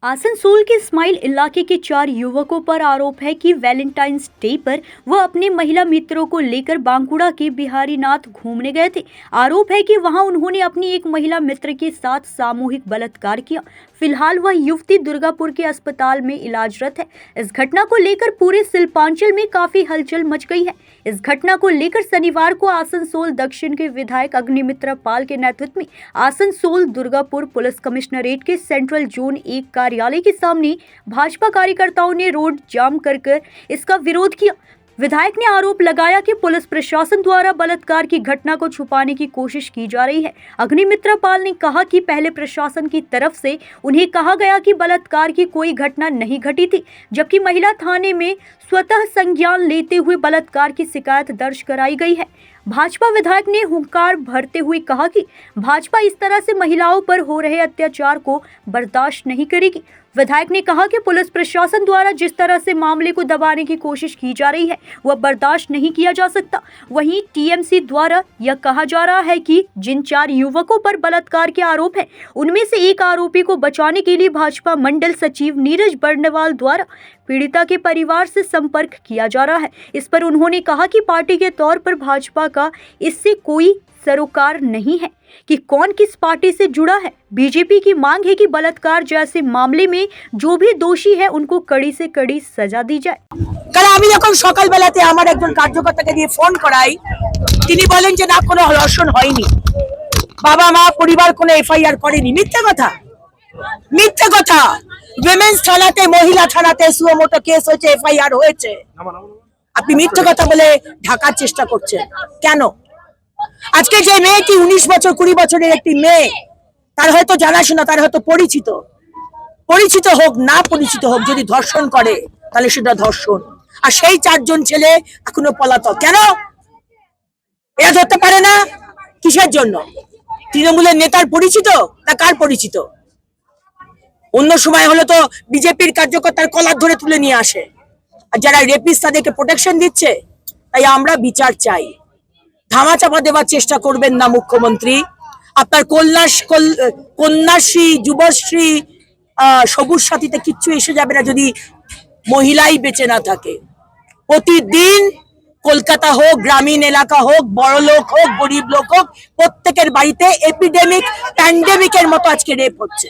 आसनसोल के स्माइल इलाके के 4 युवकों पर आरोप है कि वैलेंटाइंस डे पर वह अपने महिला मित्रों को लेकर बांकुड़ा के बिहारीनाथ घूमने गए थे। आरोप है कि वहां उन्होंने अपनी एक महिला मित्र के साथ सामूहिक बलात्कार किया। फिलहाल वह युवती दुर्गापुर के अस्पताल में इलाजरत है। इस घटना को लेकर पूरे शिल्पांचल में काफी हलचल मच गई है। इस घटना को लेकर शनिवार को आसनसोल दक्षिण के विधायक अग्निमित्रा पाल के नेतृत्व में आसनसोल दुर्गापुर पुलिस कमिश्नरेट के सेंट्रल जोन 1 कार्यालय के सामने भाजपा कार्यकर्ताओं ने रोड जाम कर इसका विरोध किया। विधायक ने आरोप लगाया कि पुलिस प्रशासन द्वारा बलात्कार की घटना को छुपाने की कोशिश की जा रही है। अग्निमित्रा पाल ने कहा कि पहले प्रशासन की तरफ से उन्हें कहा गया कि बलात्कार की कोई घटना नहीं घटी थी, जबकि महिला थाने में स्वतः संज्ञान लेते हुए बलात्कार की शिकायत दर्ज कराई गई है। भाजपा विधायक ने हुंकार भरते हुए कहा कि भाजपा इस तरह से महिलाओं पर हो रहे अत्याचार को बर्दाश्त नहीं करेगी। विधायक ने कहा कि पुलिस प्रशासन द्वारा जिस तरह से मामले को दबाने की कोशिश की जा रही है वह बर्दाश्त नहीं किया जा सकता। वहीं टीएमसी द्वारा यह कहा जा रहा है कि जिन 4 युवकों पर बलात्कार के आरोप हैं उनमें से एक आरोपी को बचाने के लिए भाजपा मंडल सचिव नीरज बर्णवाल द्वारा पीड़िता के परिवार से संपर्क किया जा रहा है। इस पर उन्होंने कहा कि पार्टी के तौर पर भाजपा का इससे कोई सरोकार नहीं है कि कौन किस पार्टी से जुड़ा है। बीजेपी की मांग है कि बलात्कार जैसे मामले में जो भी दोषी है उनको कड़ी से कड़ी सजा दी जाए। कल আমি যখন সকালবেলাতে আমার একজন কার্যকর্তাকে দিয়ে ফোন করাই, তিনি বলেন যে না কোনো ধর্ষণ হয়নি, বাবা মা পরিবার কোনো এফআইআর করেনি। মিথ্যে কথা, মিথ্যে কথা। উইমেন্স থানাতে, মহিলা থানাতে সুমোটো কেস হয়েছে, এফআইআর হয়েছে। আপনি মিথ্যে কথা বলে ঢাকার চেষ্টা করছেন কেন? আজকে যে মেয়েটি 19 বছর 20 বছরের একটি মেয়ে, তার হয়তো জানাশোনা, তার হয়তো পরিচিত হোক না পরিচিত হোক, যদি ধর্ষণ করে তাহলে সেটা ধর্ষণ। আর সেই 4 জন ছেলে এখনো পলাতক কেন? এরা ধরতে পারে না কিসের জন্য? তৃণমূলের নেতার পরিচিত না কার পরিচিত? অন্য সময় হলো তো বিজেপির কার্যকর্তার কলার ধরে তুলে নিয়ে আসে, আর যারা রেপিস্ট তাদেরকে প্রোটেকশন দিচ্ছে। তাই আমরা বিচার চাই। ধামাচাপা দেওয়ার চেষ্টা করবেন না মুখ্যমন্ত্রী। আপনার কন্যাশ্রী, যুবশ্রী, সবুজ সাথীতে কিচ্ছু এসে যাবে না যদি মহিলাই বেঁচে না থাকে। প্রতিদিন কলকাতা হোক, গ্রামীণ এলাকা হোক, বড় লোক হোক, গরিব লোক হোক, প্রত্যেকের বাড়িতে এপিডেমিক, প্যান্ডেমিকের মতো আজকে রেপ হচ্ছে।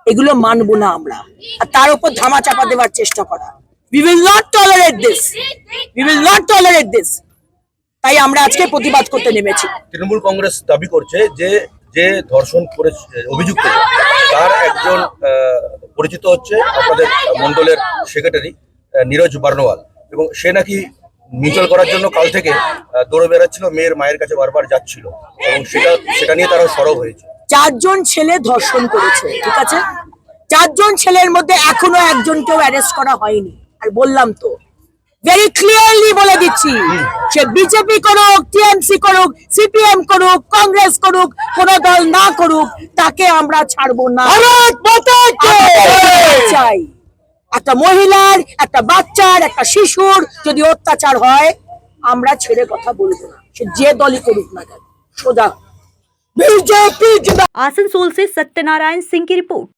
এগুলো মানবো না আমরা। আর তার উপর ধামাচাপা দেওয়ার চেষ্টা করা, we will not tolerate this, we will not tolerate this। তাই আমরা আজকে প্রতিবাদ করতে নেমেছি। তৃণমূল কংগ্রেস দাবি করছে যে যে ধর্ষণ করে অভিযুক্ত তার একজন পরিচিত হচ্ছে আপনাদের মন্ডলের সেক্রেটারি নীরজ বর্ণওয়াল, এবং সে নাকি মিউচুয়াল করার জন্য কাল থেকে দৌড়ে বেড়াচ্ছিল, মেয়ের মায়ের কাছে বারবার যাচ্ছিল, এবং সেটা নিয়ে তারা সরব হয়েছে। 4 জন ছেলে ধর্ষণ করেছে, ঠিক আছে? 4 জন ছেলের মধ্যে এখনো একজনকেও অ্যারেস্ট করা হয়নি। আর বললাম তো, ভেরি ক্লিয়ারলি বলে দিচ্ছি, সে বিজেপি করুক, টিএমসি করুক, সিপিএম করুক, কংগ্রেস করুক, কোন দল না করুক, তাকে আমরা ছাড়বো না। চাই একটা মহিলার, একটা বাচ্চার, একটা শিশুর যদি অত্যাচার হয় আমরা ছেড়ে কথা বলবো না, সে যে দলই করুক না কেন। সোজা बीजेपी। आसनसोल से सत्यनारायण सिंह की रिपोर्ट।